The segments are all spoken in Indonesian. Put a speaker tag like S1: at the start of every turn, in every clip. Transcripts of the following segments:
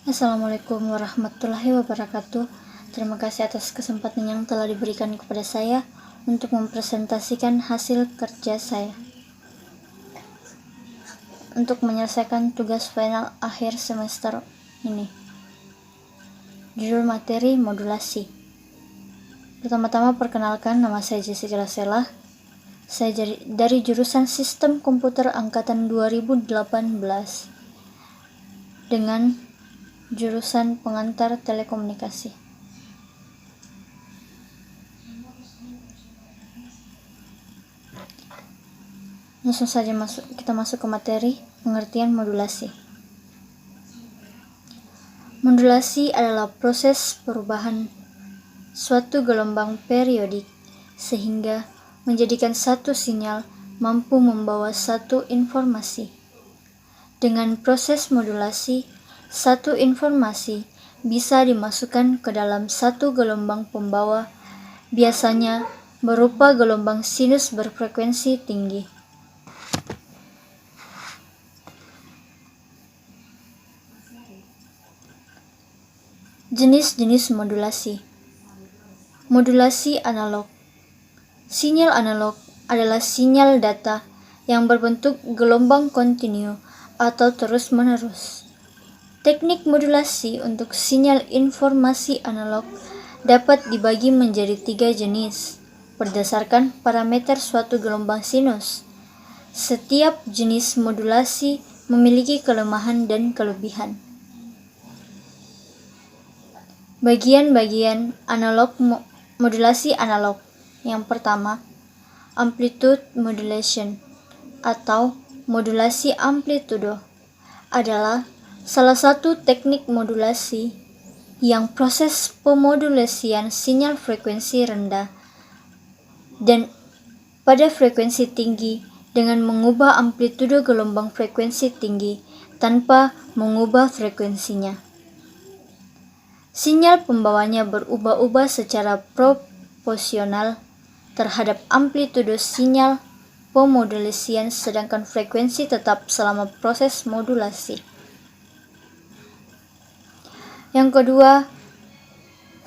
S1: Assalamualaikum warahmatullahi wabarakatuh. Terima kasih atas kesempatan yang telah diberikan kepada saya untuk mempresentasikan hasil kerja saya untuk menyelesaikan tugas final akhir semester ini. Judul materi modulasi. Pertama-tama perkenalkan, nama saya Jessica Rasela. Saya dari jurusan Sistem Komputer Angkatan 2018 dengan jurusan pengantar telekomunikasi. Langsung saja kita masuk ke materi pengertian modulasi. Modulasi adalah proses perubahan suatu gelombang periodik sehingga menjadikan satu sinyal mampu membawa satu informasi. Dengan proses modulasi, satu informasi bisa dimasukkan ke dalam satu gelombang pembawa, biasanya berupa gelombang sinus berfrekuensi tinggi. Jenis-jenis modulasi. Modulasi analog. Sinyal analog adalah sinyal data yang berbentuk gelombang kontinu atau terus-menerus. Teknik modulasi untuk sinyal informasi analog dapat dibagi menjadi 3 jenis berdasarkan parameter suatu gelombang sinus. Setiap jenis modulasi memiliki kelemahan dan kelebihan. Bagian-bagian analog modulasi analog. Yang pertama, amplitude modulation atau modulasi amplitudo adalah salah satu teknik modulasi yang proses pemodulasian sinyal frekuensi rendah dan pada frekuensi tinggi dengan mengubah amplitudo gelombang frekuensi tinggi tanpa mengubah frekuensinya. Sinyal pembawanya berubah-ubah secara proporsional terhadap amplitudo sinyal pemodulasian, sedangkan frekuensi tetap selama proses modulasi. Yang kedua,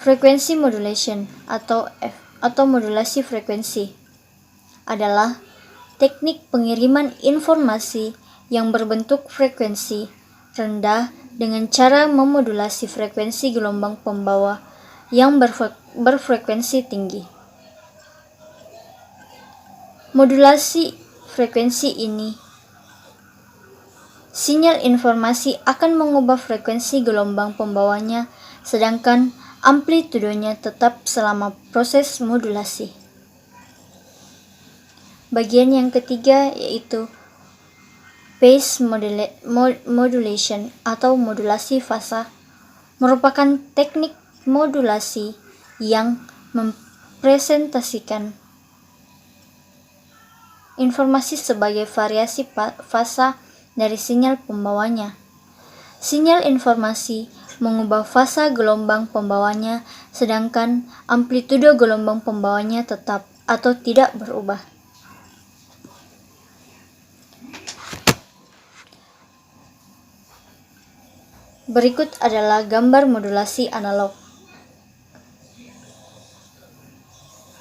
S1: frequency modulation atau modulasi frekuensi adalah teknik pengiriman informasi yang berbentuk frekuensi rendah dengan cara memodulasi frekuensi gelombang pembawa yang berfrekuensi tinggi. Modulasi frekuensi ini, sinyal informasi akan mengubah frekuensi gelombang pembawanya, sedangkan amplitudonya tetap selama proses modulasi. Bagian yang ketiga yaitu phase modulation atau modulasi fasa, merupakan teknik modulasi yang mempresentasikan informasi sebagai variasi fasa dari sinyal pembawanya. Sinyal informasi mengubah fasa gelombang pembawanya, sedangkan amplitudo gelombang pembawanya tetap atau tidak berubah. Berikut adalah gambar modulasi analog.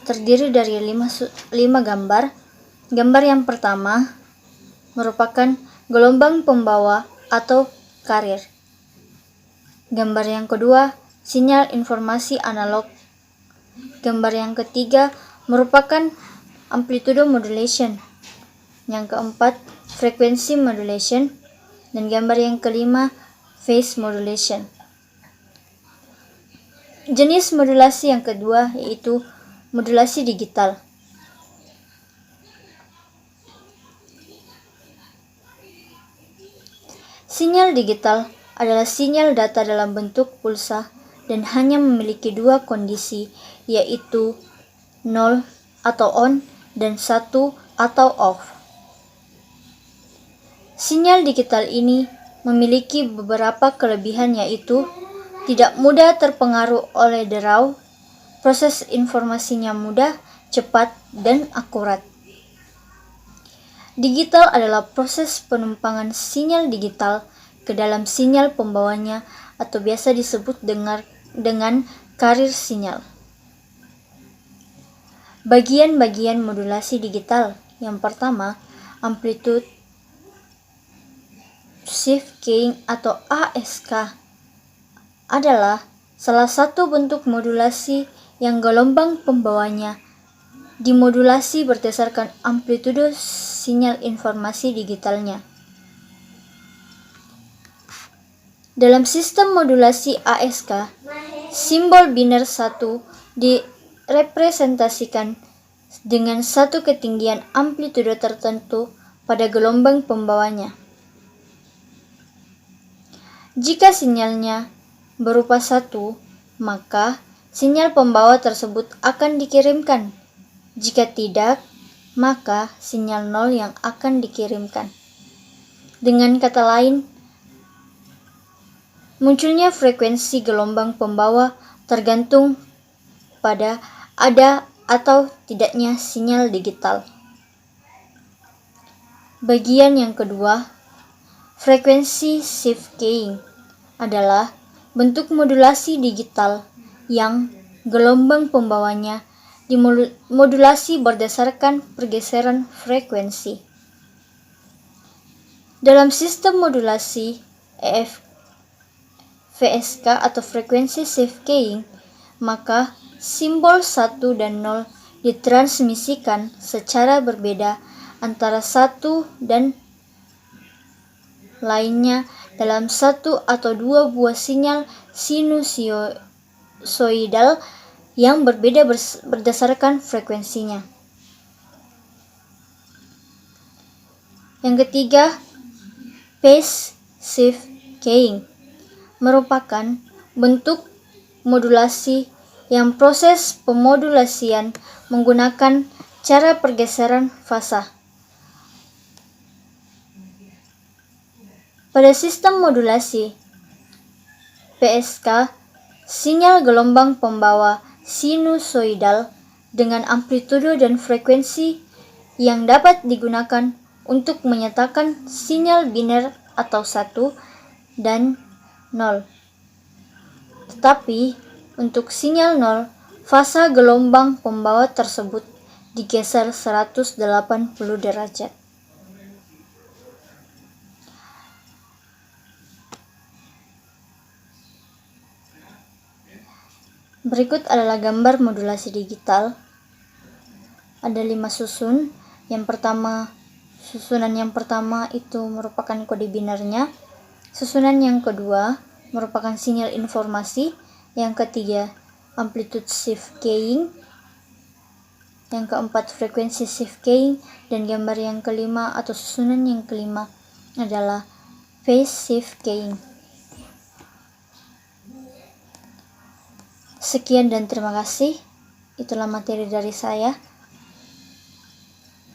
S1: Terdiri dari 5 gambar. Gambar yang pertama merupakan gelombang pembawa atau carrier. Gambar yang kedua, sinyal informasi analog. Gambar yang ketiga merupakan amplitudo modulation. Yang keempat, frequency modulation. Dan gambar yang kelima, phase modulation. Jenis modulasi yang kedua yaitu modulasi digital. Sinyal digital adalah sinyal data dalam bentuk pulsa dan hanya memiliki 2 kondisi, yaitu 0 atau on dan 1 atau off. Sinyal digital ini memiliki beberapa kelebihan, yaitu tidak mudah terpengaruh oleh derau, proses informasinya mudah, cepat, dan akurat. Digital adalah proses penumpangan sinyal digital ke dalam sinyal pembawanya atau biasa disebut dengan karir sinyal. Bagian-bagian modulasi digital. Yang pertama, amplitude shift keying atau ASK adalah salah satu bentuk modulasi yang gelombang pembawanya dimodulasi berdasarkan amplitude sinyal informasi digitalnya. Dalam sistem modulasi ASK, simbol biner 1 direpresentasikan dengan satu ketinggian amplitude tertentu pada gelombang pembawanya. Jika sinyalnya berupa 1, maka sinyal pembawa tersebut akan dikirimkan. Jika tidak, maka sinyal 0 yang akan dikirimkan. Dengan kata lain, munculnya frekuensi gelombang pembawa tergantung pada ada atau tidaknya sinyal digital. Bagian yang kedua, frekuensi shift keying adalah bentuk modulasi digital yang gelombang pembawanya dimodulasi berdasarkan pergeseran frekuensi. Dalam sistem modulasi VSK atau frekuensi shift keying, maka simbol 1 dan 0 ditransmisikan secara berbeda antara satu dan lainnya dalam satu atau dua buah sinyal sinusoidal yang berbeda berdasarkan frekuensinya. Yang ketiga, phase shift keying merupakan bentuk modulasi yang proses pemodulasian menggunakan cara pergeseran fasa. Pada sistem modulasi PSK, sinyal gelombang pembawa sinusoidal dengan amplitudo dan frekuensi yang dapat digunakan untuk menyatakan sinyal biner atau 1 dan 0. Tetapi untuk sinyal 0, fasa gelombang pembawa tersebut digeser 180 derajat. Berikut adalah gambar modulasi digital. Ada 5 susun. Susunan yang pertama itu merupakan kode binernya. Susunan yang kedua merupakan sinyal informasi. Yang ketiga, amplitude shift keying. Yang keempat, frekuensi shift keying. Dan gambar yang kelima atau susunan yang kelima adalah phase shift keying. Sekian dan terima kasih. Itulah materi dari saya.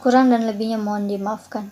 S1: Kurang dan lebihnya mohon dimaafkan.